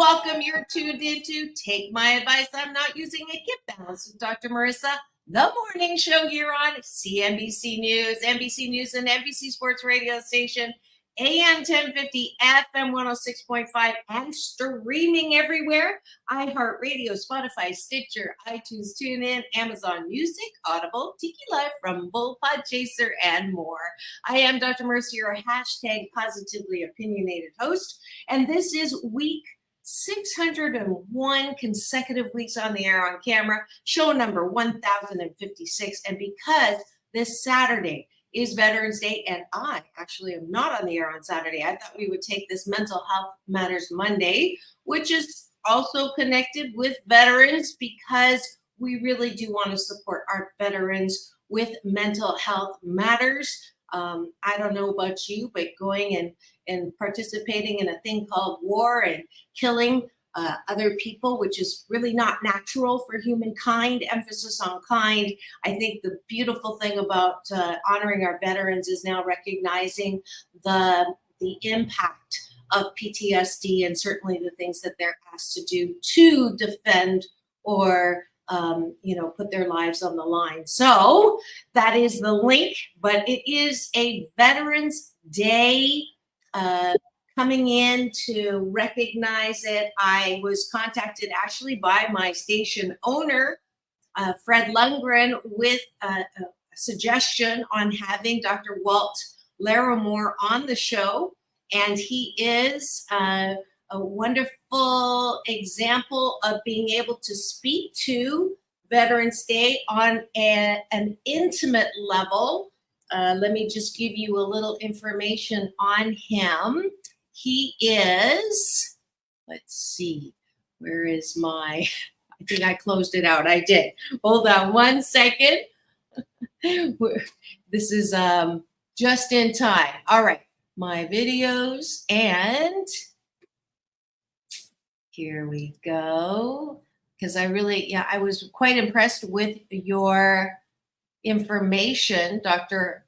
Welcome. You're tuned into Take My Advice. I'm Not Using a Gift Balance with Dr. Marissa, the morning show here on CNBC News, NBC News, and NBC Sports Radio Station, AM 1050, FM 106.5, and streaming everywhere. iHeartRadio, Spotify, Stitcher, iTunes, TuneIn, Amazon Music, Audible, Tiki Live, Rumble, Podchaser, and more. I am Dr. Marissa, your hashtag positively opinionated host, and this is week 601 consecutive weeks on the air on camera, show number 1056. And because this Saturday is Veterans Day, and I actually am not on the air on Saturday, I thought we would take this Mental Health Matters Monday, which is also connected with veterans, because we really do want to support our veterans with mental health matters. I don't know about you, but going and participating in a thing called war and killing other people, which is really not natural for humankind, emphasis on kind. I think the beautiful thing about honoring our veterans is now recognizing the impact of PTSD and certainly the things that they're asked to do to defend or put their lives on the line. So that is the link, but it is a Veterans Day coming in to recognize it. I was contacted actually by my station owner, Fred Lundgren, with a suggestion on having Dr. Walt Larimore on the show. And he is a wonderful example of being able to speak to Veterans Day on an intimate level. Let me just give you a little information on him. He is, let's see, where is I think I closed it out. I did. Hold on one second. This is just in time. All right, my videos, and here we go. Because I was quite impressed with your information, Dr.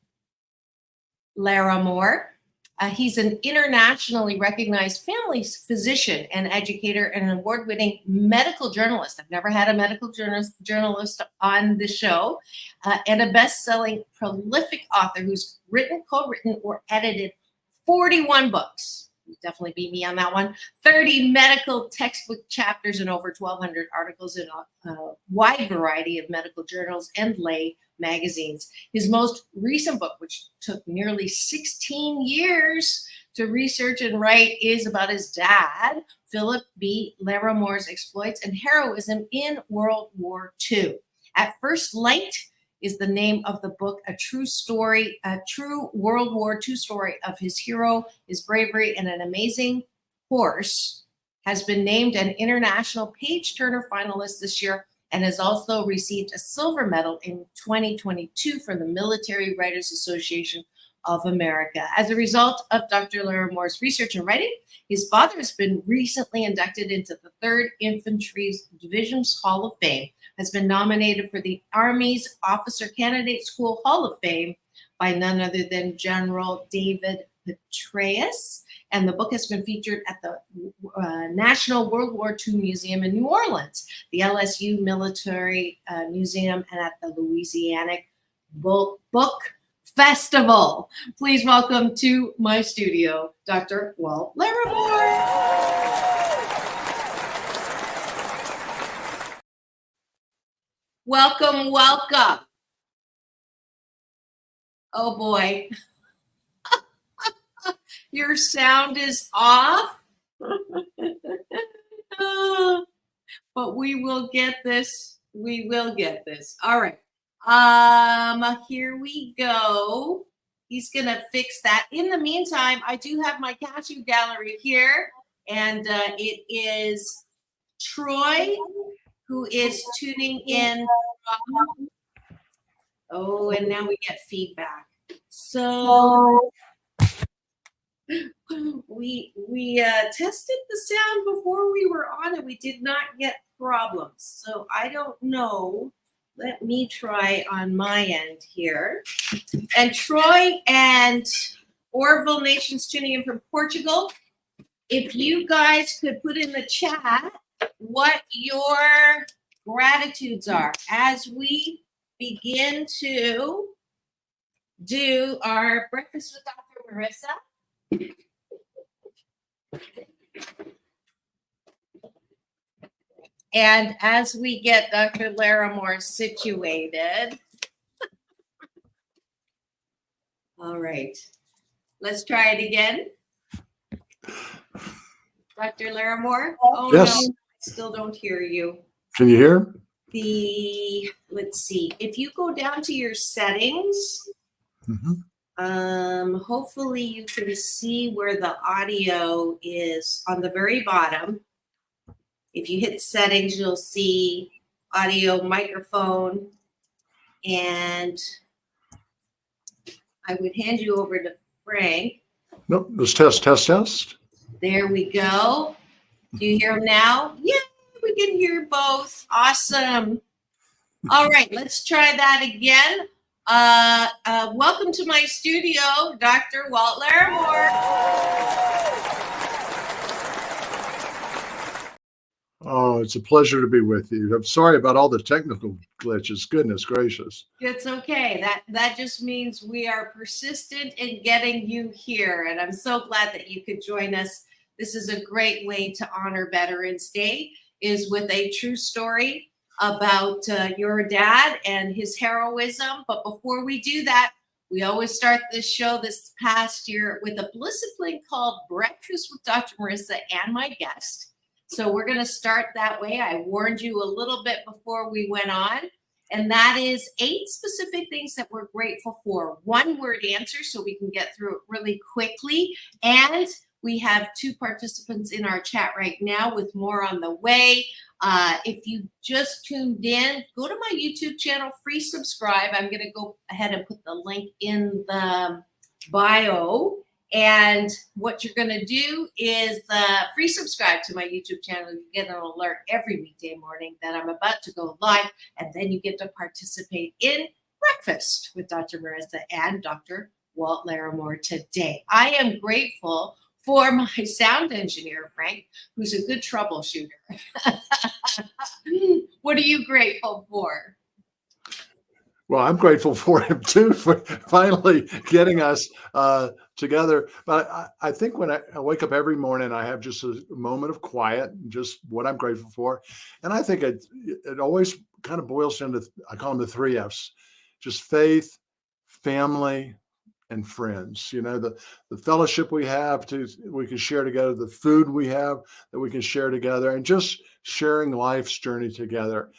Larimore. He's an internationally recognized family physician and educator and an award-winning medical journalist. I've never had a medical journalist on the show, and a best-selling prolific author who's written, co-written, or edited 41 books. You definitely beat me on that one. 30 medical textbook chapters and over 1,200 articles in a wide variety of medical journals and lay magazines. His most recent book, which took nearly 16 years to research and write, is about his dad, Philip B. Larimore's exploits and heroism in World War II. At First Light is the name of the book, a true World War II story of his hero, his bravery, and an amazing horse. Has been named an International Page Turner Finalist this year and has also received a silver medal in 2022 from the Military Writers Association of America. As a result of Dr. Larimore's research and writing, his father has been recently inducted into the 3rd Infantry Division's Hall of Fame, has been nominated for the Army's Officer Candidate School Hall of Fame by none other than General David Petraeus, and the book has been featured at the National World War II Museum in New Orleans, the LSU Military Museum, and at the Louisiana Book Festival. Please welcome to my studio, Dr. Walt Larimore. Welcome, welcome. Oh boy. Your sound is off. But we will get this. We will get this. All right. Here we go. He's gonna fix that. In the meantime, I do have my cashew gallery here, and it is Troy, who is tuning in. Oh, and now we get feedback. So we tested the sound before we were on, and we did not get problems. So I don't know. Let me try on my end here. And Troy and Orville Nation's tuning in from Portugal. if you guys could put in the chat what your gratitudes are as we begin to do our breakfast with Dr. Marissa. And as we get Dr. Larimore situated. All right, let's try it again. Dr. Larimore? Oh, yes. No, I still don't hear you. Can you hear? Let's see, if you go down to your settings, hopefully you can see where the audio is on the very bottom. If you hit settings, you'll see audio, microphone, and I would hand you over to Frank. Nope, let's test. There we go. Do you hear him now? Yeah, we can hear both. Awesome. All right, let's try that again. Welcome to my studio, Dr. Walt Larimore. Oh, it's a pleasure to be with you. I'm sorry about all the technical glitches. Goodness gracious. It's okay. That just means we are persistent in getting you here. And I'm so glad that you could join us. This is a great way to honor Veterans Day, is with a true story about your dad and his heroism. But before we do that, we always start this show this past year with a discipline called Breakfast with Dr. Marissa and my guest. So we're going to start that way. I warned you a little bit before we went on, and that is 8 specific things that we're grateful for. 1-word answers so we can get through it really quickly. And we have 2 participants in our chat right now with more on the way. If you just tuned in, go to my YouTube channel, free subscribe. I'm going to go ahead and put the link in the bio. And what you're going to do is free subscribe to my YouTube channel. You get an alert every weekday morning that I'm about to go live. And then you get to participate in Breakfast with Dr. Marissa and Dr. Walt Larimore today. I am grateful for my sound engineer, Frank, who's a good troubleshooter. What are you grateful for? Well, I'm grateful for him too, for finally getting us together. But I think when I wake up every morning, I have just a moment of quiet, just what I'm grateful for. And I think it always kind of boils down to, I call them the 3 F's, just faith, family, and friends. You know, the fellowship we have we can share together, the food we have that we can share together, and just sharing life's journey together.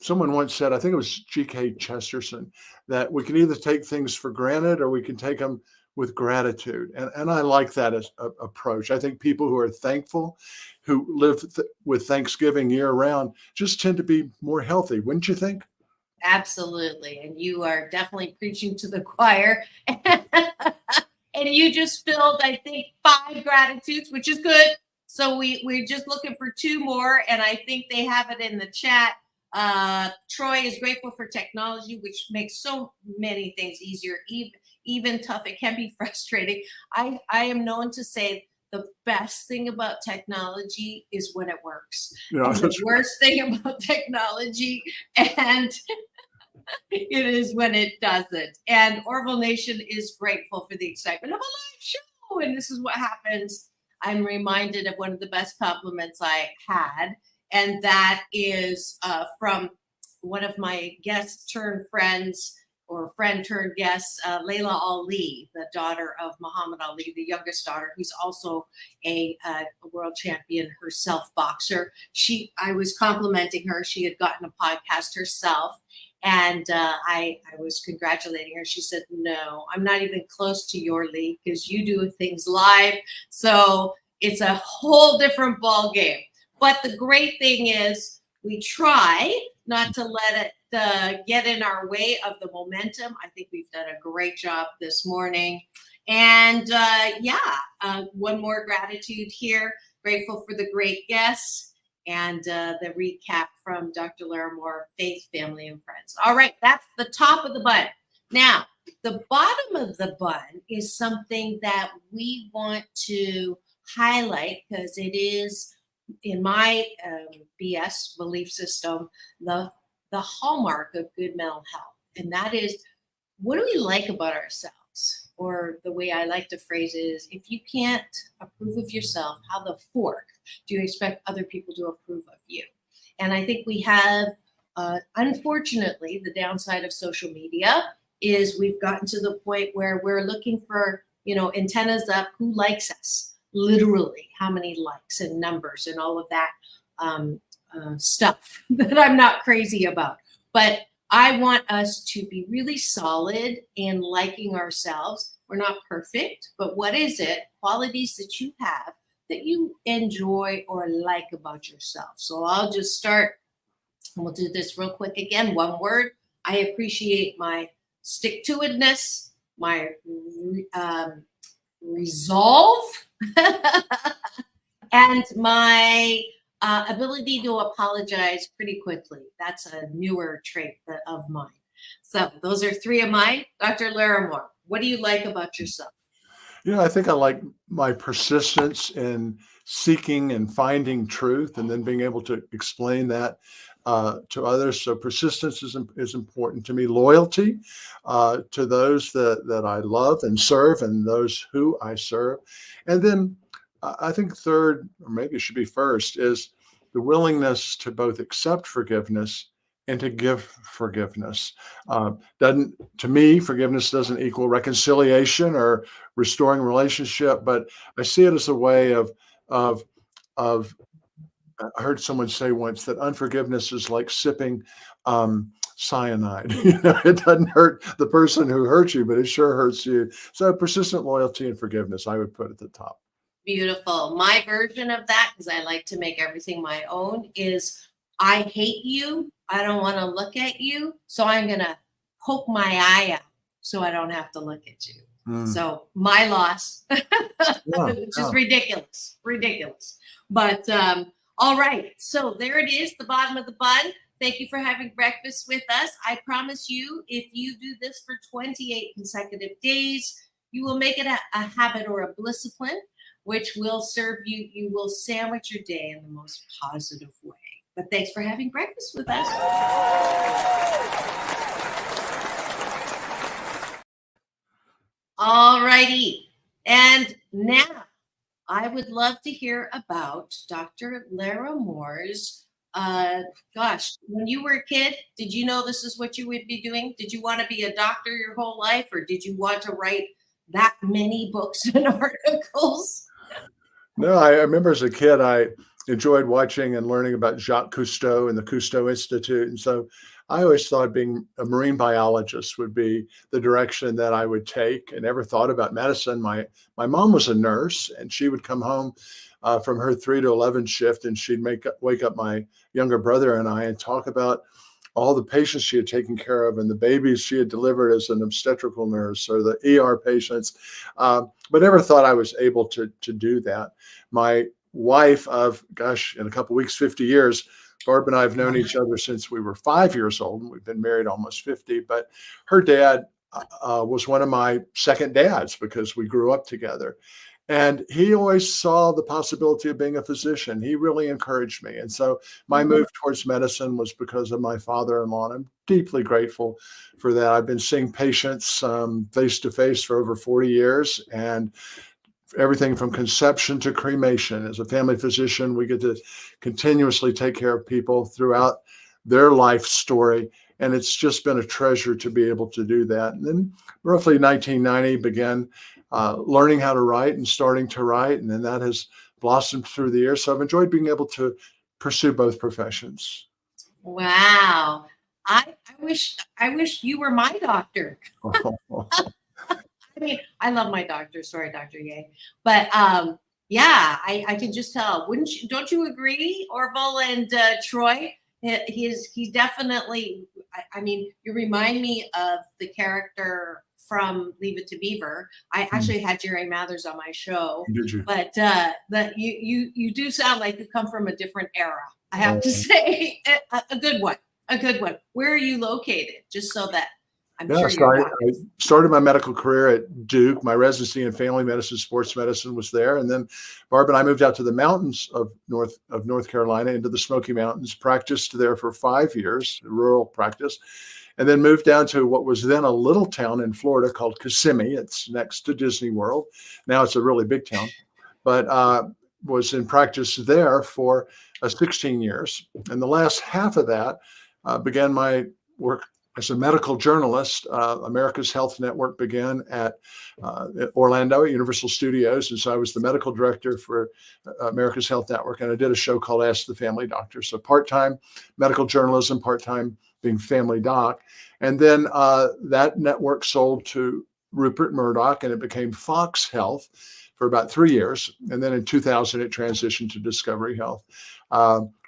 Someone once said, I think it was G.K. Chesterton, that we can either take things for granted or we can take them with gratitude. And I like that as a approach. I think people who are thankful, who live with Thanksgiving year round, just tend to be more healthy, wouldn't you think? Absolutely. And you are definitely preaching to the choir. And you just filled, I think, 5 gratitudes, which is good. So we're just looking for 2 more. And I think they have it in the chat. Troy is grateful for technology, which makes so many things easier, even tough. It can be frustrating. I am known to say the best thing about technology is when it works. Yeah, and the worst thing about technology and it is when it doesn't. And Orville Nation is grateful for the excitement of a live show. And this is what happens. I'm reminded of one of the best compliments I had. And that is from one of my guests turned friends, or friend turned guests, Layla Ali, the daughter of Muhammad Ali, the youngest daughter, who's also a world champion herself, boxer. I was complimenting her. She had gotten a podcast herself. And I was congratulating her. She said, no, I'm not even close to your league because you do things live. So it's a whole different ball game. But the great thing is we try not to let it get in our way of the momentum. I think we've done a great job this morning. And one more gratitude here. Grateful for the great guests and the recap from Dr. Larimore, faith, family, and friends. All right, that's the top of the button. Now, the bottom of the bun is something that we want to highlight because it is, in my BS belief system, the hallmark of good mental health. And that is, what do we like about ourselves? Or the way I like to phrase it is, if you can't approve of yourself, how the fork do you expect other people to approve of you? And I think we have, unfortunately, the downside of social media is we've gotten to the point where we're looking for, antennas up, who likes us, literally, how many likes and numbers and all of that stuff that I'm not crazy about. But I want us to be really solid in liking ourselves. We're not perfect, but what is it? Qualities that you have that you enjoy or like about yourself. So I'll just start, and we'll do this real quick again. One word. I appreciate my stick-to-itness, my resolve, and my ability to apologize pretty quickly. That's a newer trait of mine. So those are three of mine. Dr. Larimore, what do you like about yourself? I think I like my persistence in seeking and finding truth and then being able to explain that to others. So persistence is important to me. Loyalty to those that I love and serve and those who I serve. And then I think third, or maybe it should be first, is the willingness to both accept forgiveness and to give forgiveness. To me, forgiveness doesn't equal reconciliation or restoring relationship, but I see it as a way of I heard someone say once that unforgiveness is like sipping cyanide. It doesn't hurt the person who hurt you, but it sure hurts you. So persistent loyalty and forgiveness, I would put at the top. Beautiful. My version of that, because I like to make everything my own, is I hate you. I don't want to look at you. So I'm going to poke my eye out so I don't have to look at you. So my loss, just ridiculous. But all right. So there it is, the bottom of the bun. Thank you for having breakfast with us. I promise you, if you do this for 28 consecutive days, you will make it a habit or a discipline, which will serve you. You will sandwich your day in the most positive way. But thanks for having breakfast with us. All righty. And now I would love to hear about Dr. Larimore's, when you were a kid, did you know this is what you would be doing? Did you want to be a doctor your whole life, or did you want to write that many books and articles? No, I remember as a kid, I enjoyed watching and learning about Jacques Cousteau and the Cousteau Institute. And so I always thought being a marine biologist would be the direction that I would take, and never thought about medicine. My mom was a nurse, and she would come home from her 3 to 11 shift, and she'd wake up my younger brother and I and talk about all the patients she had taken care of and the babies she had delivered as an obstetrical nurse, or the ER patients, but never thought I was able to do that. My wife of, in a couple of weeks, 50 years, Barb and I have known each other since we were 5 years old, and we've been married almost 50, but her dad was one of my second dads because we grew up together. And he always saw the possibility of being a physician. He really encouraged me. And so my move towards medicine was because of my father-in-law. And I'm deeply grateful for that. I've been seeing patients face to face for over 40 years, and everything from conception to cremation. As a family physician, we get to continuously take care of people throughout their life story. And it's just been a treasure to be able to do that. And then roughly 1990 began learning how to write and starting to write. And then that has blossomed through the years. So I've enjoyed being able to pursue both professions. Wow. I wish you were my doctor. I mean, I love my doctor. Sorry, Dr. Yang. But yeah, I can just tell. Don't you agree, Orville and Troy? He's definitely, I mean, you remind me of the character from Leave It to Beaver. I actually had Jerry Mathers on my show. Did you? But you do sound like you come from a different era, I have to say. A good one. Where are you located? Just so that I'm Yeah, sure so you're I started my medical career at Duke. My residency in family medicine, sports medicine was there, and then Barb and I moved out to the mountains of North Carolina into the Smoky Mountains. Practiced there for 5 years, rural practice, and then moved down to what was then a little town in Florida called Kissimmee. It's next to Disney World. Now it's a really big town, but was in practice there for 16 years, and the last half of that began my work as a medical journalist. America's Health Network began at Orlando at Universal Studios. And so I was the medical director for America's Health Network. And I did a show called Ask the Family Doctor. So part-time medical journalism, part-time being family doc. And then that network sold to Rupert Murdoch, and it became Fox Health for about 3 years. And then in 2000, it transitioned to Discovery Health.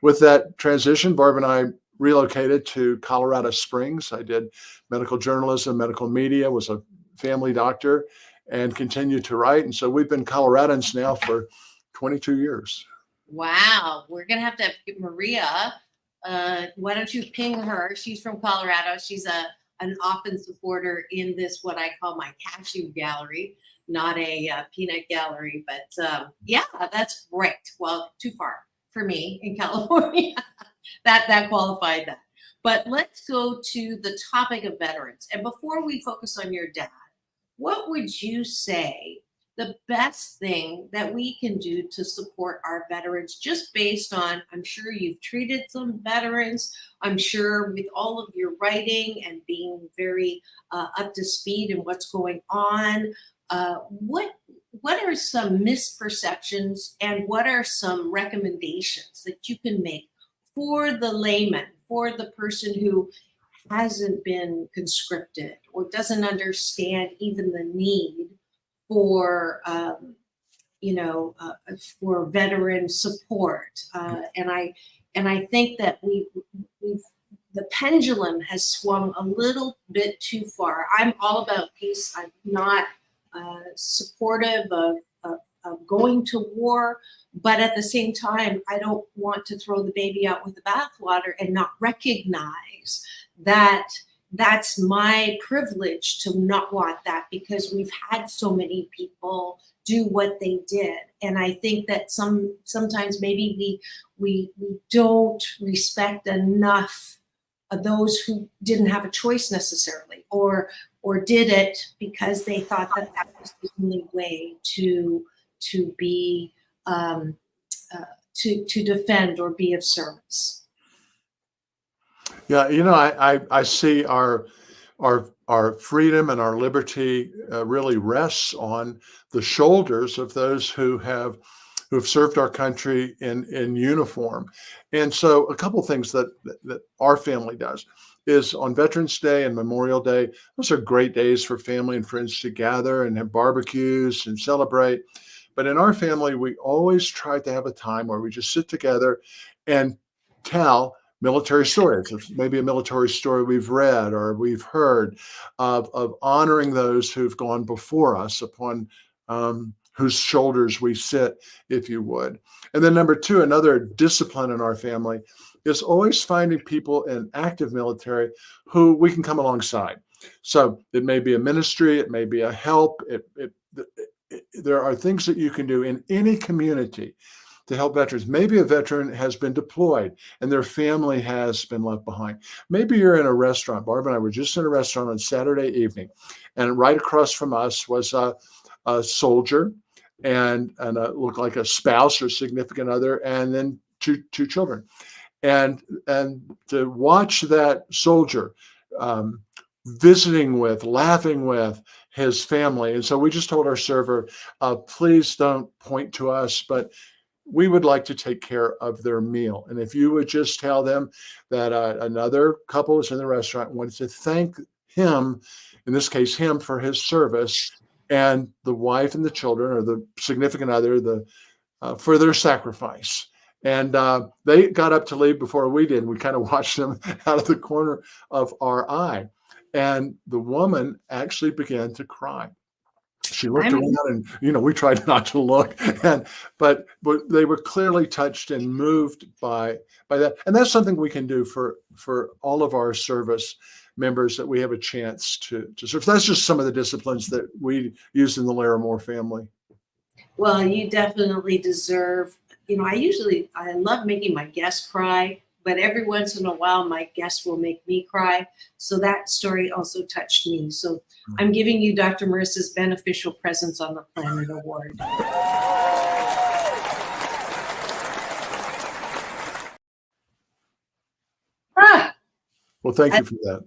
With that transition, Barb and I relocated to Colorado Springs. I did medical journalism, medical media, was a family doctor, and continued to write. And so we've been Coloradans now for 22 years. Wow. We're going to have Maria. Why don't you ping her? She's from Colorado. She's an often supporter in this, what I call my cashew gallery, not a peanut gallery. But yeah, that's great. Well, too far for me in California. that qualified that. But let's go to the topic of veterans. And before we focus on your dad, what would you say the best thing that we can do to support our veterans, just based on, I'm sure you've treated some veterans, I'm sure with all of your writing and being very up to speed in what's going on, what are some misperceptions and what are some recommendations that you can make for the layman, for the person who hasn't been conscripted or doesn't understand even the need for, for veteran support? And I think that the pendulum has swung a little bit too far. I'm all about peace. I'm not supportive of going to war, but at the same time, I don't want to throw the baby out with the bathwater and not recognize that that's my privilege to not want that, because we've had so many people do what they did. And I think that sometimes maybe we don't respect enough of those who didn't have a choice necessarily, or did it because they thought that was the only way to be to defend or be of service. Yeah, I see our freedom and our liberty really rests on the shoulders of those who have served our country in uniform. And so a couple of things that our family does is on Veterans Day and Memorial Day. Those are great days for family and friends to gather and have barbecues and celebrate. But in our family, we always try to have a time where we just sit together and tell military stories. It's maybe a military story we've read or we've heard of honoring those who've gone before us, upon whose shoulders we sit, if you would. And then number two, another discipline in our family is always finding people in active military who we can come alongside. So it may be a ministry, it may be a help. There are things that you can do in any community to help veterans. Maybe a veteran has been deployed and their family has been left behind. Maybe you're in a restaurant. Barb and I were just in a restaurant on Saturday evening, and right across from us was a soldier and looked like a spouse or significant other, and then two children. And to watch that soldier visiting with, laughing with his family. And so we just told our server, please don't point to us, but we would like to take care of their meal. And if you would just tell them that another couple was in the restaurant and wanted to thank him, in this case, him, for his service, and the wife and the children, or the significant other, for their sacrifice. And they got up to leave before we did. We kind of watched them out of the corner of our eye. And the woman actually began to cry. She looked around, and we tried not to look, but they were clearly touched and moved by that. And that's something we can do for all of our service members that we have a chance to serve. That's just some of the disciplines that we use in the Larimore family. Well, you definitely deserve, I love making my guests cry, but every once in a while, my guests will make me cry. So that story also touched me. So I'm giving you Dr. Marissa's Beneficial Presence on the Planet Award. Well, thank you for that.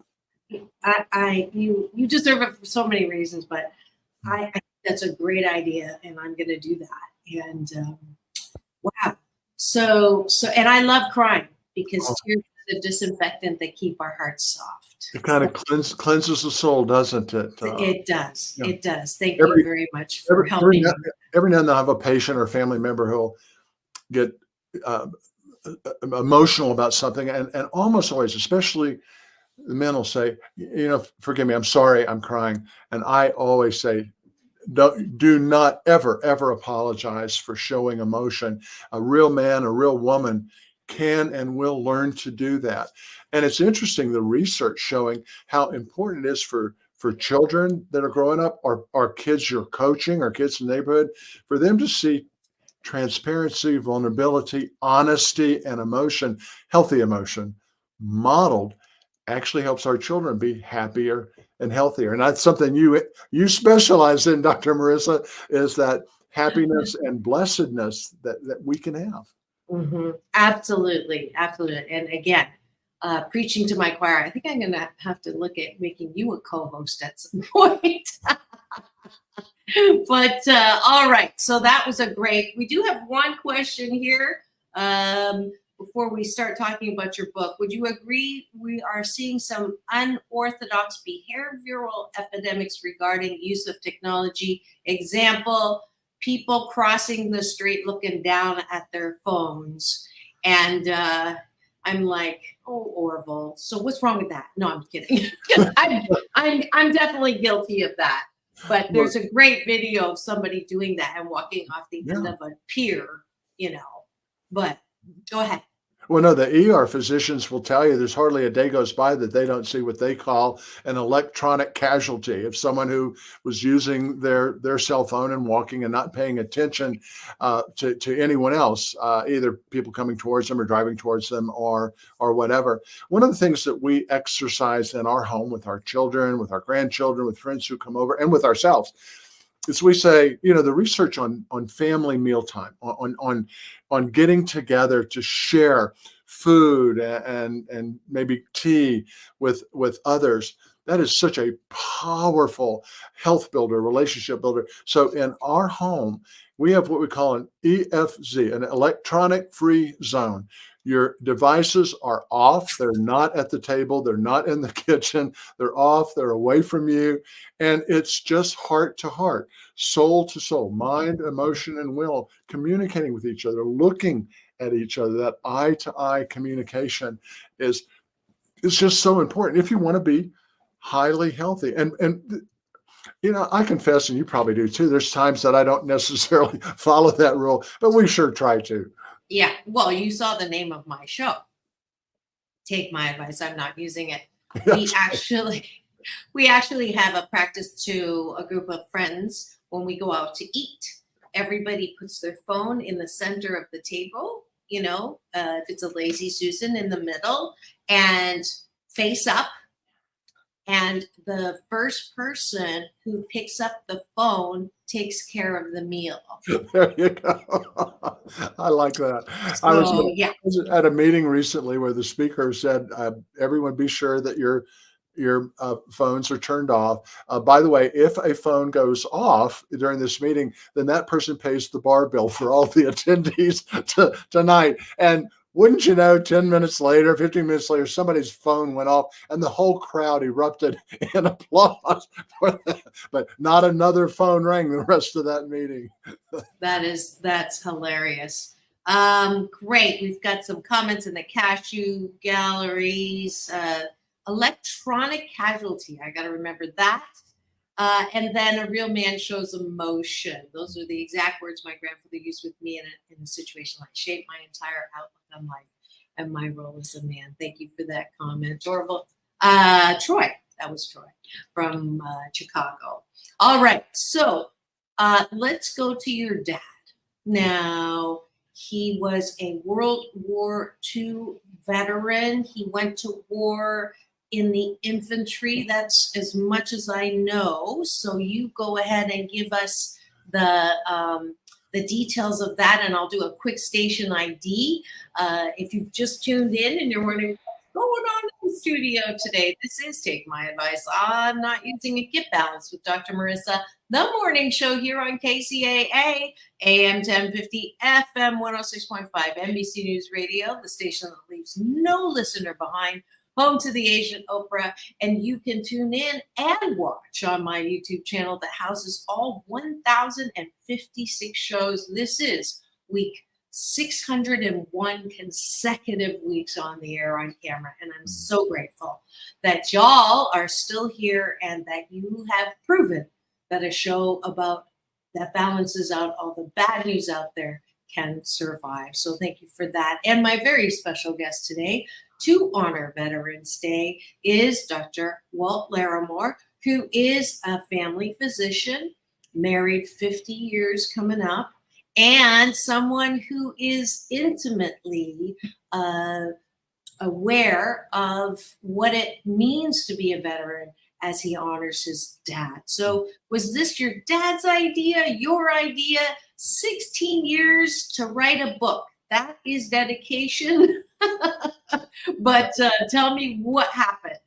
You deserve it for so many reasons, but I think that's a great idea, and I'm going to do that. And wow, and I love crying because tears are a disinfectant that keep our hearts soft. It kind of cleanses the soul, doesn't it? It does. Yeah. It does. Thank you very much for Every helping. now and then I have a patient or family member who'll get emotional about something, and almost always, especially the men, will say, forgive me, I'm sorry, I'm crying. And I always say, do not ever apologize for showing emotion. A real man, a real woman can and will learn to do that. And it's interesting, the research showing how important it is for children that are growing up, or kids you're coaching, or kids in the neighborhood, for them to see transparency, vulnerability, honesty, and emotion, healthy emotion, modeled, actually helps our children be happier and healthier. And that's something you specialize in, Dr. Marissa, is that happiness and blessedness that we can have. Mm-hmm. Absolutely. And again, preaching to my choir, I think I'm going to have to look at making you a co-host at some point. But all right, so that was we do have one question here before we start talking about your book. Would you agree we are seeing some unorthodox behavioral epidemics regarding use of technology? Example, people crossing the street looking down at their phones. And I'm like, oh, Orville, so what's wrong with that? No, I'm kidding. I'm definitely guilty of that. But there's a great video of somebody doing that and walking off the end of a pier, But go ahead. Well, no, the ER physicians will tell you there's hardly a day goes by that they don't see what they call an electronic casualty of someone who was using their cell phone and walking and not paying attention to anyone else, either people coming towards them or driving towards them or whatever. One of the things that we exercise in our home with our children, with our grandchildren, with friends who come over, and with ourselves, is we say, the research on family mealtime, on getting together to share food and maybe tea with others, that is such a powerful health builder, relationship builder. So in our home, we have what we call an EFZ, an electronic free zone. Your devices are off. They're not at the table. They're not in the kitchen. They're off. They're away from you. And it's just heart to heart, soul to soul, mind, emotion, and will communicating with each other, looking at each other. That eye to eye communication is just so important if you want to be highly healthy. And I confess, and you probably do too, there's times that I don't necessarily follow that rule, but we sure try to. Yeah. Well, you saw the name of my show. Take my advice. I'm not using it. We actually have a practice to a group of friends when we go out to eat. Everybody puts their phone in the center of the table, if it's a lazy Susan, in the middle, and face up. And the first person who picks up the phone takes care of the meal. There you go. I like that. I was at a meeting recently where the speaker said, everyone be sure that your phones are turned off. By the way, if a phone goes off during this meeting, then that person pays the bar bill for all the attendees tonight. And wouldn't you know, 10 minutes later, 15 minutes later, somebody's phone went off and the whole crowd erupted in applause for that. But not another phone rang the rest of that meeting. That's hilarious. Great. We've got some comments in the cashew galleries. Electronic casualty. I got to remember that. And then a real man shows emotion. Those are the exact words my grandfather used with me in a situation like shaped my entire outlook on life and my role as a man. Thank you for that comment. Orville, Troy. That was Troy from Chicago. All right. So let's go to your dad. Now, he was a World War II veteran. He went to war in the infantry. That's as much as I know. So you go ahead and give us the details of that, and I'll do a quick station ID. If you've just tuned in and you're wondering what's going on in the studio today, this is Take My Advice on Not Using a Get Balance with Dr. Marissa, the morning show here on KCAA, AM 1050, FM 106.5, NBC News Radio, the station that leaves no listener behind, home to the Asian Oprah. And you can tune in and watch on my YouTube channel that houses all 1,056 shows. This is week 601 consecutive weeks on the air on camera. And I'm so grateful that y'all are still here and that you have proven that a show about that balances out all the bad news out there can survive. So thank you for that. And my very special guest today to honor Veterans Day is Dr. Walt Larimore, who is a family physician, married 50 years coming up, and someone who is intimately aware of what it means to be a veteran as he honors his dad. So was this your dad's idea, your idea? 16 years to write a book. That is dedication. But tell me what happened.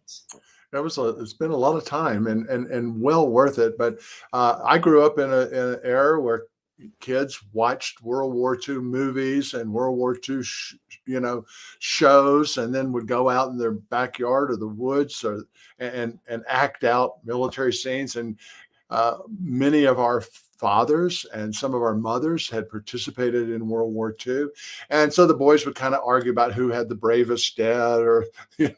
It's been a lot of time and well worth it. But I grew up in an era where kids watched World War II movies and World War II, shows, and then would go out in their backyard or the woods and act out military scenes. And many of our fathers and some of our mothers had participated in World War II. And so the boys would kind of argue about who had the bravest dad or,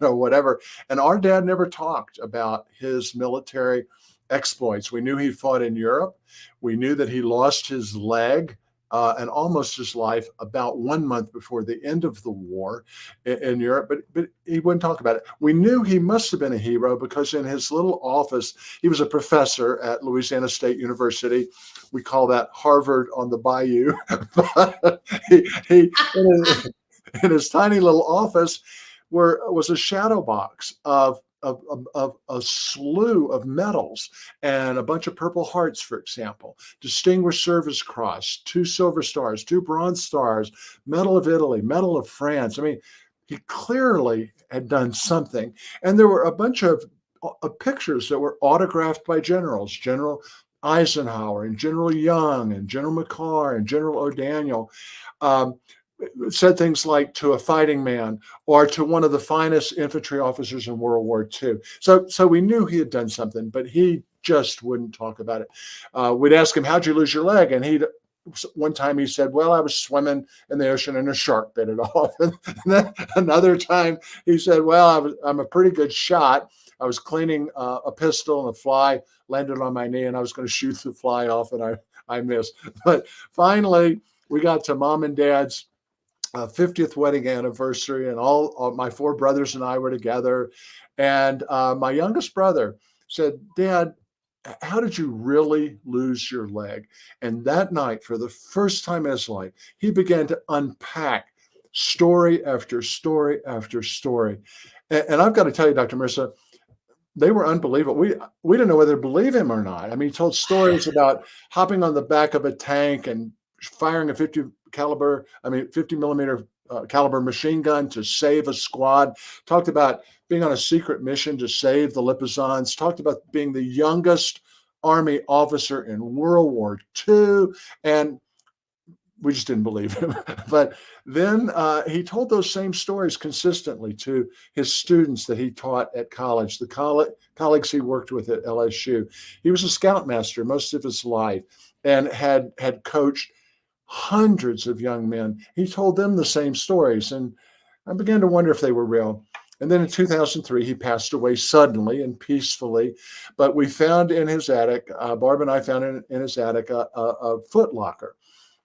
whatever. And our dad never talked about his military exploits. We knew he fought in Europe. We knew that he lost his leg and almost his life about 1 month before the end of the war in Europe, but he wouldn't talk about it. We knew he must have been a hero because in his little office, he was a professor at Louisiana State University. We call that Harvard on the Bayou. But he in his tiny little office was a shadow box of a slew of medals and a bunch of Purple Hearts, for example, Distinguished Service Cross, 2 Silver Stars, 2 Bronze Stars, Medal of Italy, Medal of France. I mean, he clearly had done something. And there were a bunch of pictures that were autographed by generals, General Eisenhower and General Young and General McCarr and General O'Daniel. Said things like "to a fighting man" or "to one of the finest infantry officers in World War II." So we knew he had done something, but he just wouldn't talk about it. We'd ask him, "How'd you lose your leg?" And one time he said, "Well, I was swimming in the ocean and a shark bit it off." And then another time he said, "Well, I'm a pretty good shot. I was cleaning a pistol and a fly landed on my knee and I was going to shoot the fly off and I missed." But finally, we got to Mom and Dad's 50th wedding anniversary, and all my 4 brothers and I were together. And my youngest brother said, "Dad, how did you really lose your leg?" And that night, for the first time in his life, he began to unpack story after story after story. And I've got to tell you, Dr. Marissa, they were unbelievable. We didn't know whether to believe him or not. I mean, he told stories about hopping on the back of a tank and firing a 50 millimeter caliber machine gun to save a squad. Talked about being on a secret mission to save the Lipizans. Talked about being the youngest Army officer in World War II. And we just didn't believe him. But then he told those same stories consistently to his students that he taught at college, the colleagues he worked with at LSU. He was a scoutmaster most of his life and had coached hundreds of young men. He told them the same stories, and I began to wonder if they were real. And then in 2003, he passed away suddenly and peacefully. But we found in his attic, Barb and I found in his attic a foot locker.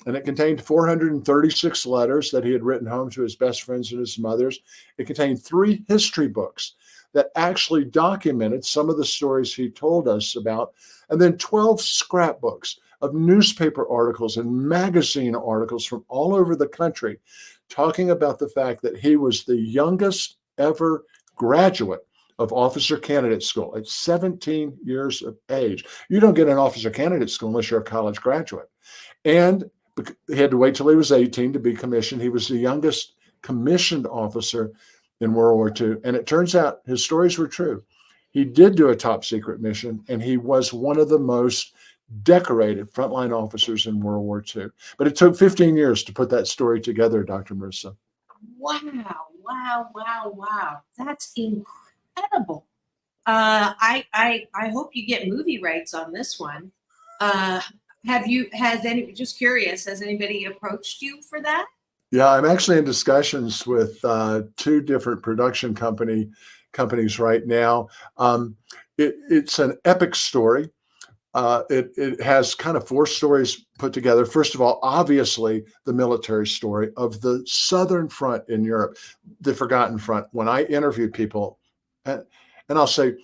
And it contained 436 letters that he had written home to his best friends and his mothers. It contained 3 history books that actually documented some of the stories he told us about, and then 12 scrapbooks of newspaper articles and magazine articles from all over the country talking about the fact that he was the youngest ever graduate of officer candidate school at 17 years of age. You don't get an officer candidate school unless you're a college graduate. And he had to wait till he was 18 to be commissioned. He was the youngest commissioned officer in World War II. And it turns out his stories were true. He did do a top secret mission, and he was one of the most decorated frontline officers in World War II. But it took 15 years to put that story together, Dr. Marissa. Wow, wow, wow, wow. That's incredible. I hope you get movie rights on this one. Just curious, has anybody approached you for that? Yeah, I'm actually in discussions with 2 different production companies right now. It's an epic story. It has kind of 4 stories put together. First of all, obviously, the military story of the Southern Front in Europe, the Forgotten Front. When I interview people, and I'll say,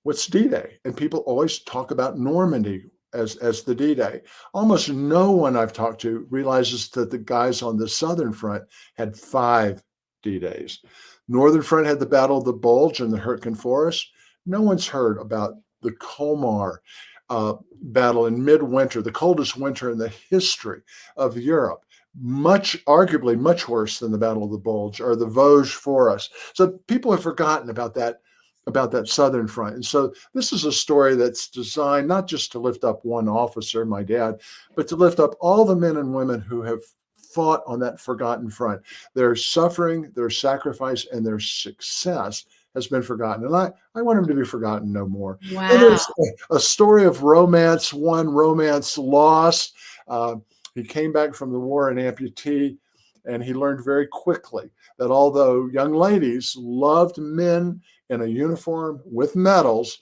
what's D-Day? And people always talk about Normandy as the D-Day. Almost no one I've talked to realizes that the guys on the Southern Front had 5 D-Days. Northern Front had the Battle of the Bulge and the Hurtgen Forest. No one's heard about the Colmar battle in midwinter, the coldest winter in the history of Europe. Arguably much worse than the Battle of the Bulge or the Vosges Forest. So people have forgotten about that Southern Front. And so this is a story that's designed not just to lift up one officer, my dad, but to lift up all the men and women who have fought on that forgotten front. Their suffering, their sacrifice, and their success has been forgotten. And I want him to be forgotten no more. Wow. And it's a story of romance won, romance lost. He came back from the war an amputee, and he learned very quickly that although young ladies loved men in a uniform with medals,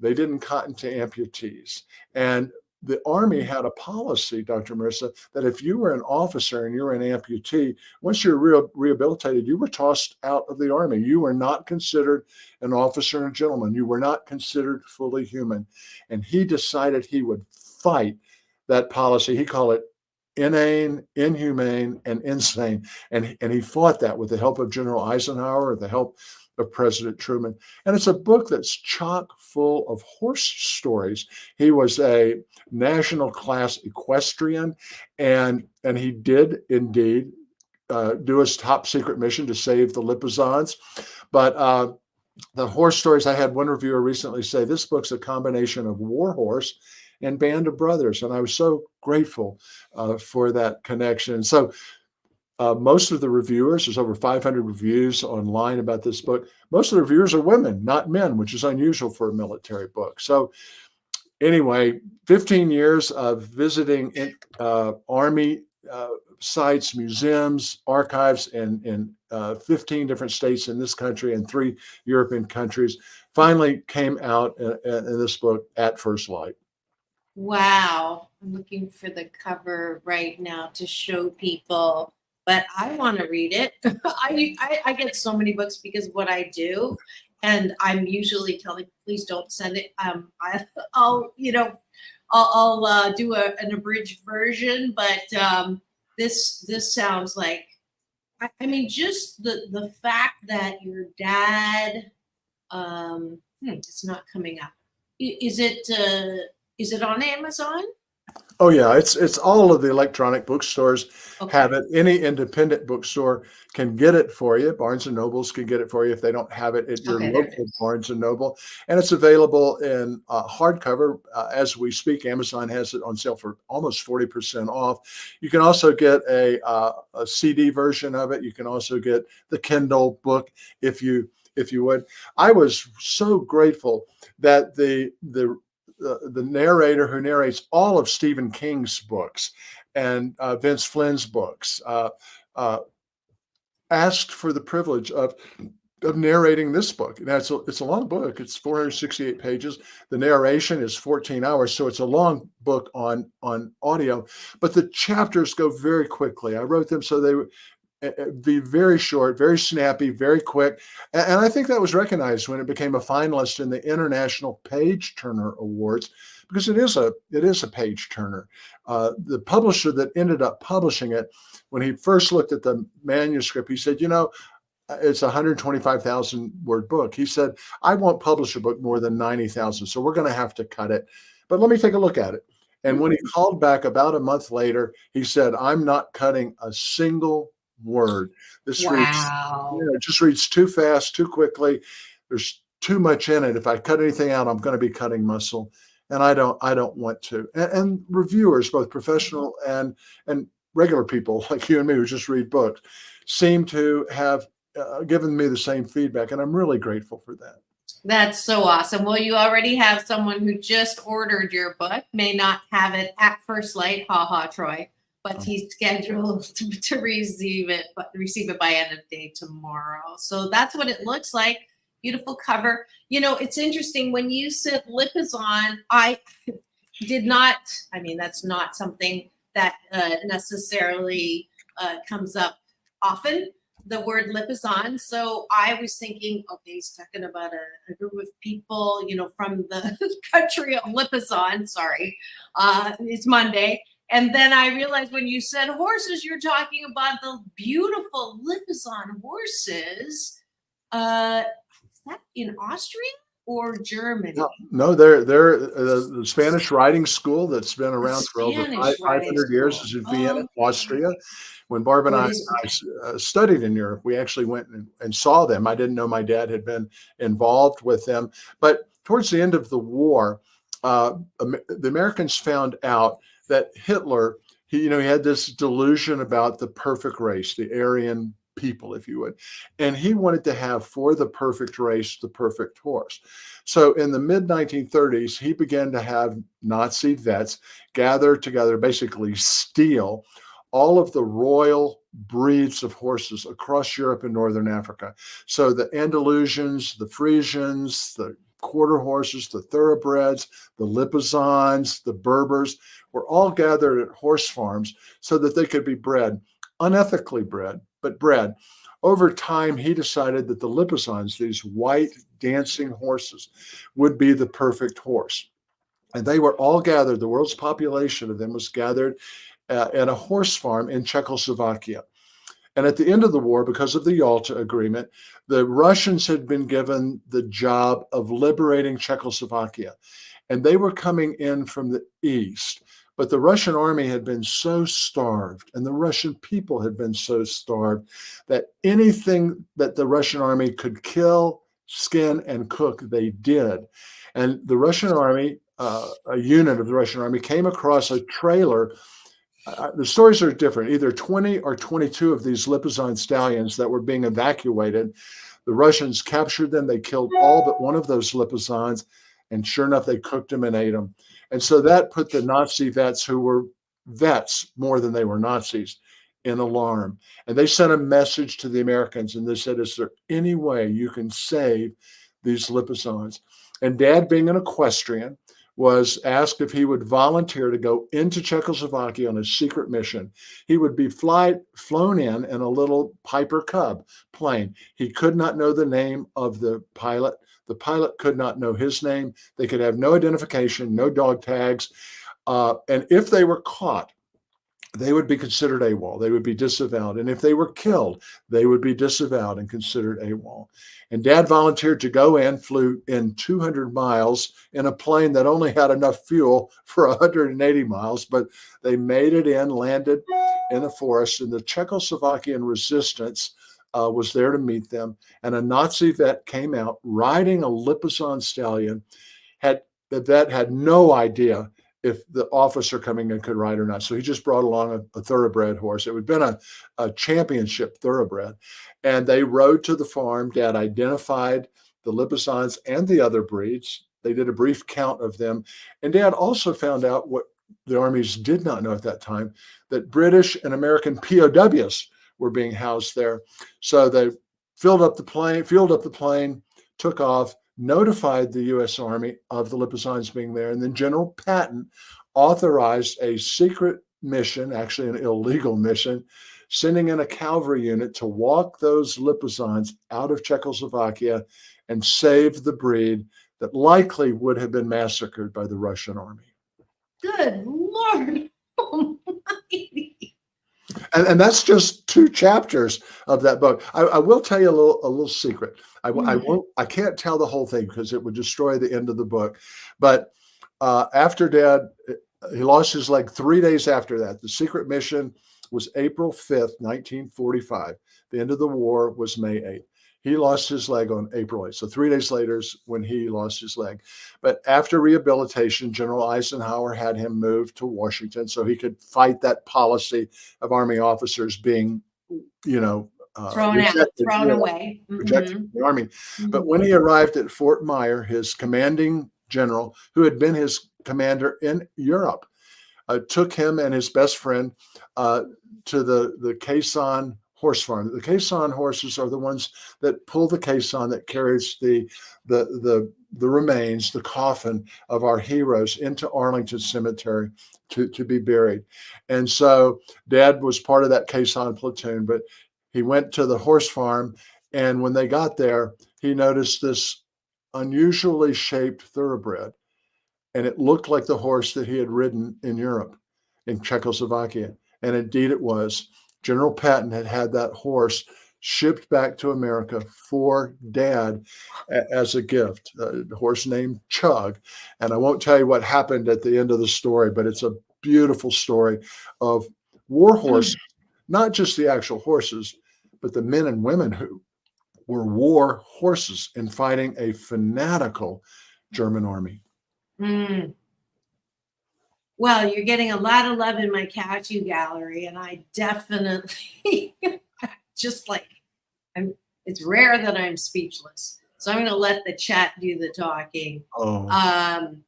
they didn't cotton to amputees. And the Army had a policy, Dr. Marissa, that if you were an officer and you were an amputee, once you're rehabilitated, you were tossed out of the Army. You were not considered an officer and gentleman. You were not considered fully human. And he decided he would fight that policy. He called it inane, inhumane, and insane. And he fought that with the help of General Eisenhower, with the help of President Truman. And it's a book that's chock full of horse stories. He was a national class equestrian, and he did indeed do his top secret mission to save the Lipizans. But the horse stories, I had one reviewer recently say, this book's a combination of War Horse and Band of Brothers. And I was so grateful for that connection. So most of the reviewers, there's over 500 reviews online about this book. Most of the reviewers are women, not men, which is unusual for a military book. So anyway, 15 years of visiting Army sites, museums, archives in 15 different states in this country and 3 European countries, finally came out in this book, At First Light. Wow. I'm looking for the cover right now to show people, but I want to read it. I get so many books because of what I do, and I'm usually telling, please don't send it. I'll do an abridged version, but this sounds like, I mean, just the fact that your dad, it's not coming up. Is it on Amazon? Oh yeah, it's all of the electronic bookstores Okay. have it. Any independent bookstore can get it for you. Barnes and Nobles can get it for you if they don't have it at your Okay, there it local is. Barnes and Noble. And it's available in hardcover as we speak. Amazon has it on sale for almost 40% off. You can also get a CD version of it. You can also get the Kindle book if you would. I was so grateful that the narrator who narrates all of Stephen King's books and Vince Flynn's books asked for the privilege of narrating this book. Now it's a long book. It's 468 pages. The narration is 14 hours, so it's a long book on audio. But the chapters go very quickly. I wrote them so be very short, very snappy, very quick. And I think that was recognized when it became a finalist in the International Page Turner Awards, because it is a page turner. The publisher that ended up publishing it, when he first looked at the manuscript, he said, it's a 125,000 word book. He said, I won't publish a book more than 90,000, so we're going to have to cut it. But let me take a look at it. And when he called back about a month later, he said, I'm not cutting a single word. This Wow. just reads too fast, too quickly. There's too much in it. If I cut anything out, I'm going to be cutting muscle, and I don't want to. And reviewers, both professional and regular people like you and me who just read books, seem to have given me the same feedback, and I'm really grateful for that. That's so awesome. Well, you already have someone who just ordered your book, may not have it at first light, Troy, but he's scheduled to receive it by end of day tomorrow. So that's what it looks like. Beautiful cover. It's interesting when you said Lipizan, I did not, that's not something that necessarily comes up often, the word Lipizan. So I was thinking, okay, he's talking about a group of people, from the country of Lipizan. Sorry, it's Monday. And then I realized when you said horses, you're talking about the beautiful Lipizan horses. Is that in Austria or Germany? No, they're the Spanish riding school that's been around for over 500 years. Is in Vienna, Austria. When Barb and I studied in Europe, we actually went and saw them. I didn't know my dad had been involved with them. But towards the end of the war, the Americans found out that Hitler, he had this delusion about the perfect race, the Aryan people, if you would. And he wanted to have, for the perfect race, the perfect horse. So in the mid-1930s, he began to have Nazi vets gather together, basically steal all of the royal breeds of horses across Europe and Northern Africa. So the Andalusians, the Frisians, the quarter horses, the thoroughbreds, the Lipizans, the Berbers were all gathered at horse farms so that they could be bred, unethically bred, but bred. Over time, he decided that the Lipizans, these white dancing horses, would be the perfect horse. And they were all gathered, the world's population of them was gathered at a horse farm in Czechoslovakia. And at the end of the war, because of the Yalta Agreement, the Russians had been given the job of liberating Czechoslovakia. And they were coming in from the east. But the Russian army had been so starved, and the Russian people had been so starved, that anything that the Russian army could kill, skin, and cook, they did. And the Russian army, a unit of the Russian army, came across a trailer. The stories are different. Either 20 or 22 of these Lipizan stallions that were being evacuated. The Russians captured them. They killed all but one of those Lipizans. And sure enough, they cooked them and ate them. And so that put the Nazi vets, who were vets more than they were Nazis, in alarm. And they sent a message to the Americans, and they said, is there any way you can save these Lipizans? And Dad, being an equestrian, was asked if he would volunteer to go into Czechoslovakia on a secret mission. He would be flown in a little Piper Cub plane. He could not know the name of the pilot. The pilot could not know his name. They could have no identification, no dog tags. And if they were caught, they would be considered AWOL. They would be disavowed. And if they were killed, they would be disavowed and considered AWOL. And Dad volunteered to go in, flew in 200 miles in a plane that only had enough fuel for 180 miles, but they made it in, landed in a forest, and the Czechoslovakian resistance was there to meet them. And a Nazi vet came out riding a Lipizan stallion. The vet had no idea if the officer coming in could ride or not. So he just brought along a thoroughbred horse. It would have been a championship thoroughbred. And they rode to the farm. Dad identified the Lipizans and the other breeds. They did a brief count of them. And Dad also found out what the armies did not know at that time, that British and American POWs were being housed there. So they filled up the plane, took off, notified the U.S. Army of the Lipizans being there, and then General Patton authorized a secret mission, actually an illegal mission, sending in a cavalry unit to walk those Lipizans out of Czechoslovakia and save the breed that likely would have been massacred by the Russian army. Good Lord Almighty. And that's just 2 chapters of that book. I will tell you a little secret. I can't tell the whole thing because it would destroy the end of the book. But after Dad, he lost his leg 3 days after that. The secret mission was April 5th, 1945. The end of the war was May 8th. He lost his leg on April 8th. So 3 days later is when he lost his leg. But after rehabilitation, General Eisenhower had him moved to Washington so he could fight that policy of Army officers being, thrown away. Rejected from the Army. But when he arrived at Fort Myer, his commanding general, who had been his commander in Europe, took him and his best friend to the caisson horse farm. The caisson horses are the ones that pull the caisson that carries the remains, the coffin of our heroes into Arlington Cemetery to be buried. And so Dad was part of that caisson platoon, but he went to the horse farm, and when they got there, he noticed this unusually shaped thoroughbred, and it looked like the horse that he had ridden in Europe, in Czechoslovakia. And indeed it was. General Patton had that horse shipped back to America for Dad as a gift, a horse named Chug. And I won't tell you what happened at the end of the story, but it's a beautiful story of war horses, not just the actual horses, but the men and women who were war horses in fighting a fanatical German army. Mm. Well, you're getting a lot of love in my Cashew gallery, and I definitely it's rare that I'm speechless. So I'm going to let the chat do the talking. Oh. I'm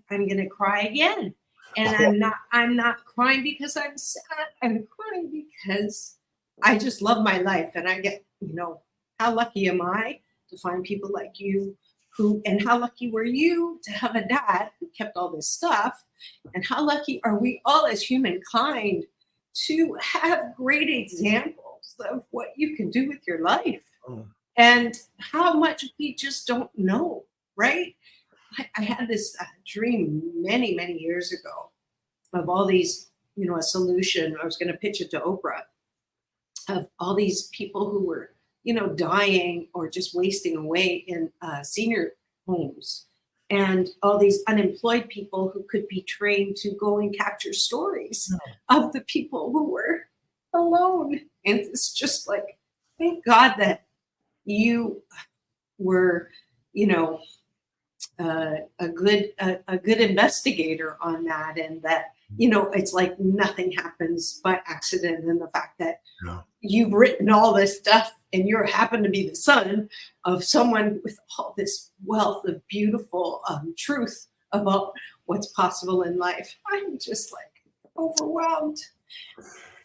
going to cry again. And I'm not crying because I'm sad. I'm crying because I just love my life. And I get, how lucky am I to find people like you and how lucky were you to have a dad who kept all this stuff? And how lucky are we all as humankind to have great examples of what you can do with your life? Oh. And how much we just don't know, right? I had this dream many, many years ago of all these, a solution. I was going to pitch it to Oprah, of all these people who were, dying or just wasting away in senior homes, and all these unemployed people who could be trained to go and capture stories of the people who were alone. And it's just like, thank God that you were, a good investigator on that, and that it's like nothing happens by accident, and the fact that you've written all this stuff and you happen to be the son of someone with all this wealth of beautiful truth about what's possible in life. I'm just like overwhelmed.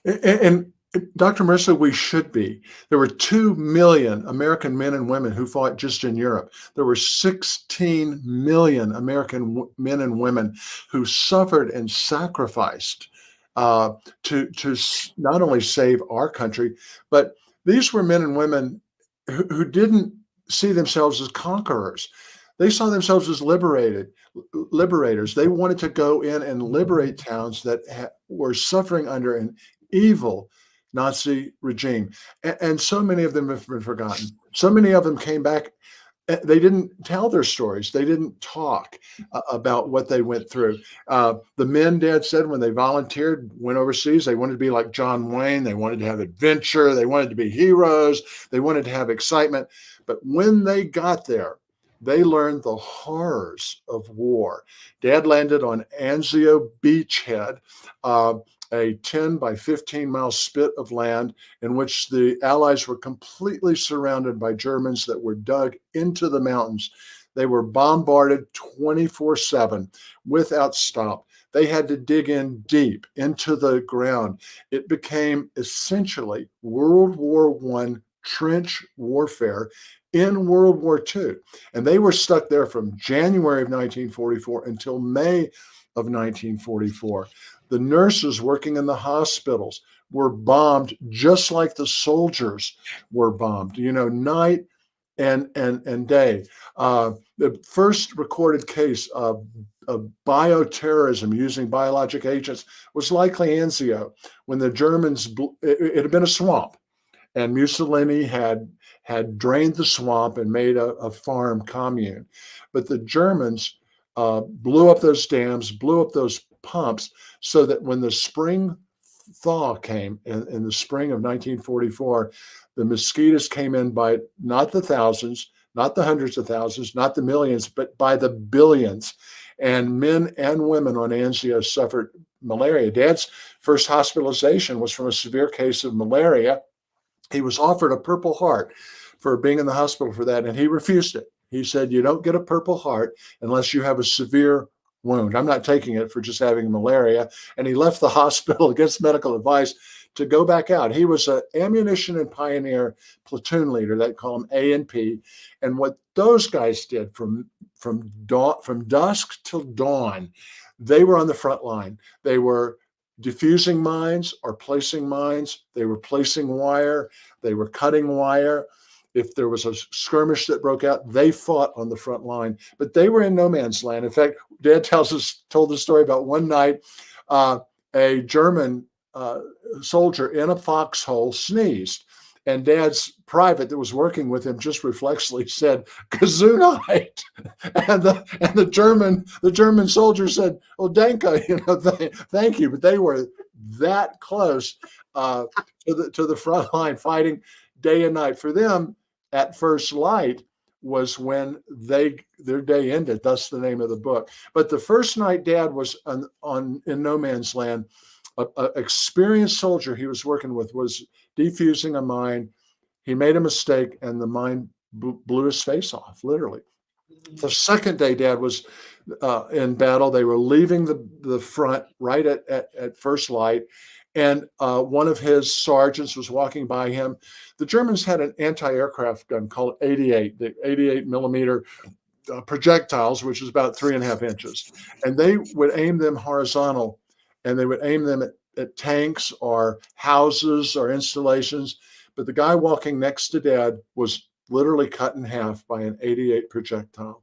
And Dr. Marissa, we should be. There were 2 million American men and women who fought just in Europe. There were 16 million American men and women who suffered and sacrificed to not only save our country, but these were men and women who didn't see themselves as conquerors. They saw themselves as liberators. They wanted to go in and liberate towns that were suffering under an evil Nazi regime. And so many of them have been forgotten. So many of them came back. They didn't tell their stories. They didn't talk about what they went through. The men, Dad said, when they volunteered, went overseas, they wanted to be like John Wayne. They wanted to have adventure. They wanted to be heroes. They wanted to have excitement. But when they got there, they learned the horrors of war. Dad landed on Anzio Beachhead, a 10 by 15 mile spit of land in which the Allies were completely surrounded by Germans that were dug into the mountains. They were bombarded 24/7 without stop. They had to dig in deep into the ground. It became essentially World War I trench warfare in World War II. And they were stuck there from January of 1944 until May of 1944. The nurses working in the hospitals were bombed just like the soldiers were bombed, night and day. The first recorded case of bioterrorism using biologic agents was likely Anzio, when the Germans, it had been a swamp, and Mussolini had drained the swamp and made a farm commune. But the Germans blew up those dams, blew up those pumps, so that when the spring thaw came in the spring of 1944, the mosquitoes came in by not the thousands, not the hundreds of thousands, not the millions, but by the billions. And men and women on Anzio suffered malaria. Dad's first hospitalization was from a severe case of malaria. He was offered a Purple Heart for being in the hospital for that, and he refused it. He said, "You don't get a Purple Heart unless you have a severe wound. I'm not taking it for just having malaria." And he left the hospital against medical advice to go back out. He was an ammunition and pioneer platoon leader. They call him A and P. And what those guys did from dusk till dawn, they were on the front line. They were diffusing mines or placing mines. They were placing wire. They were cutting wire. If there was a skirmish that broke out, they fought on the front line, but they were in no man's land. In fact, Dad told the story about one night, a German soldier in a foxhole sneezed, and Dad's private that was working with him just reflexively said, "Gesundheit," and the German soldier said, "Oh, danke," thank you. But they were that close to the front line, fighting day and night. For them, at first light was when their day ended. That's the name of the book. But the first night Dad was in no man's land, an experienced soldier he was working with was defusing a mine. He made a mistake, and the mine blew his face off, literally. The second day Dad was in battle, they were leaving the front right at first light, and one of his sergeants was walking by him. The Germans had an anti-aircraft gun called 88, the 88 millimeter projectiles, which is about 3.5 inches. And they would aim them horizontal, and they would aim them at tanks or houses or installations. But the guy walking next to Dad was literally cut in half by an 88 projectile.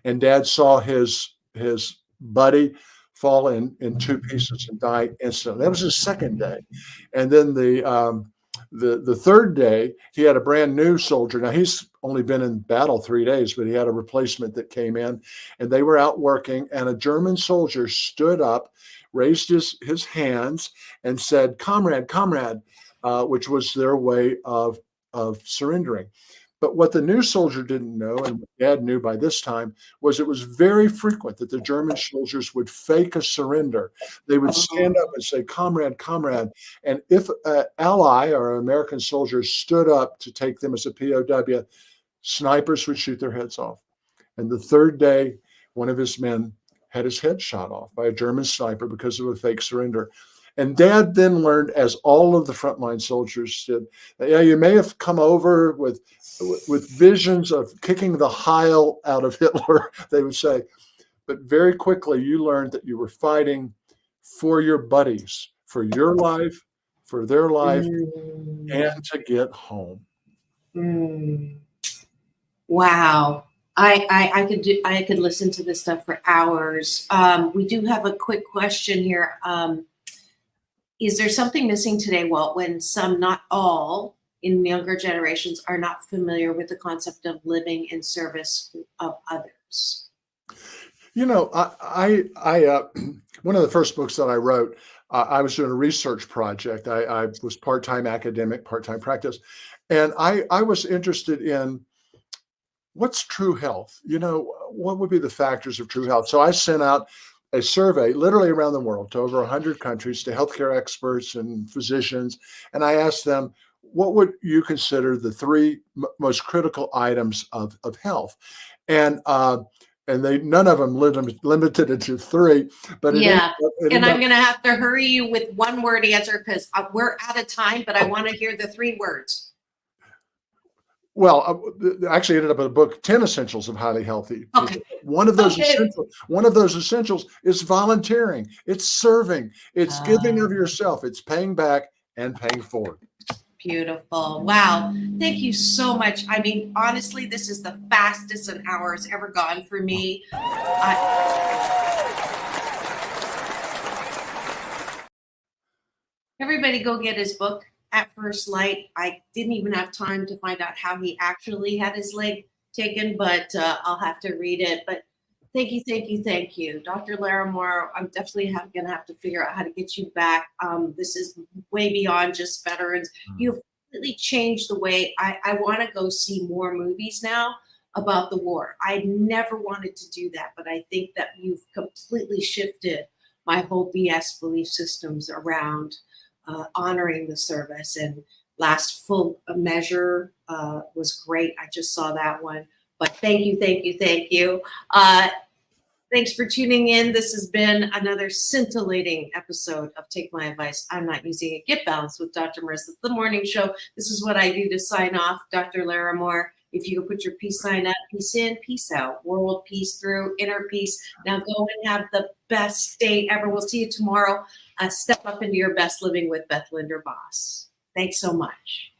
And Dad saw his buddy fall in two pieces and die instantly. That was his second day. And then the third day, he had a brand new soldier. Now, he's only been in battle 3 days, but he had a replacement that came in, and they were out working, and a German soldier stood up, raised his hands, and said, "Comrade, comrade," which was their way of surrendering. But what the new soldier didn't know, and Dad knew by this time, was it was very frequent that the German soldiers would fake a surrender. They would stand up and say, "Comrade, comrade." And if an ally or an American soldier stood up to take them as a POW, snipers would shoot their heads off. And the third day, one of his men had his head shot off by a German sniper because of a fake surrender. And Dad then learned, as all of the frontline soldiers did, that, yeah, you may have come over with visions of kicking the Heil out of Hitler, they would say, but very quickly you learned that you were fighting for your buddies, for your life, for their life, and to get home. Wow. I could listen to this stuff for hours. We do have a quick question here. Is there something missing today, Walt, when some, not all, in younger generations are not familiar with the concept of living in service of others? I one of the first books that I wrote, I was doing a research project. I was part-time academic, part-time practice, and I was interested in what's true health. What would be the factors of true health? So I sent out a survey literally around the world to over 100 countries, to healthcare experts and physicians. And I asked them, what would you consider the three most critical items of health? And they none of them limited it to three. But yeah, and I'm going to have to hurry you with one word answer because we're out of time, but I want to hear the 3 words. Well, actually ended up in a book, 10 Essentials of Highly Healthy. Okay. One of those Okay. essentials is volunteering. It's serving. It's giving of yourself. It's paying back and paying forward. Beautiful. Wow. Thank you so much. I mean, honestly, this is the fastest an hour has ever gone for me. Everybody go get his book, At First Light. I didn't even have time to find out how he actually had his leg taken, but I'll have to read it. But thank you, thank you, thank you. Dr. Larimore, I'm definitely going to have to figure out how to get you back. This is way beyond just veterans. You've completely changed the way I want to go see more movies now about the war. I never wanted to do that, but I think that you've completely shifted my whole BS belief systems around honoring the service. And Last Full Measure was great. I just saw that one. But thank you, thank you, thank you. Thanks for tuning in. This has been another scintillating episode of Take My Advice. I'm Not Using It. Get Balanced with Dr. Marissa, the morning show. This is what I do to sign off. Dr. Larimore, if you could put your peace sign up, peace in, peace out. World peace through, inner peace. Now go and have the best day ever. We'll see you tomorrow. Step up into your best living with Beth Linder Boss. Thanks so much.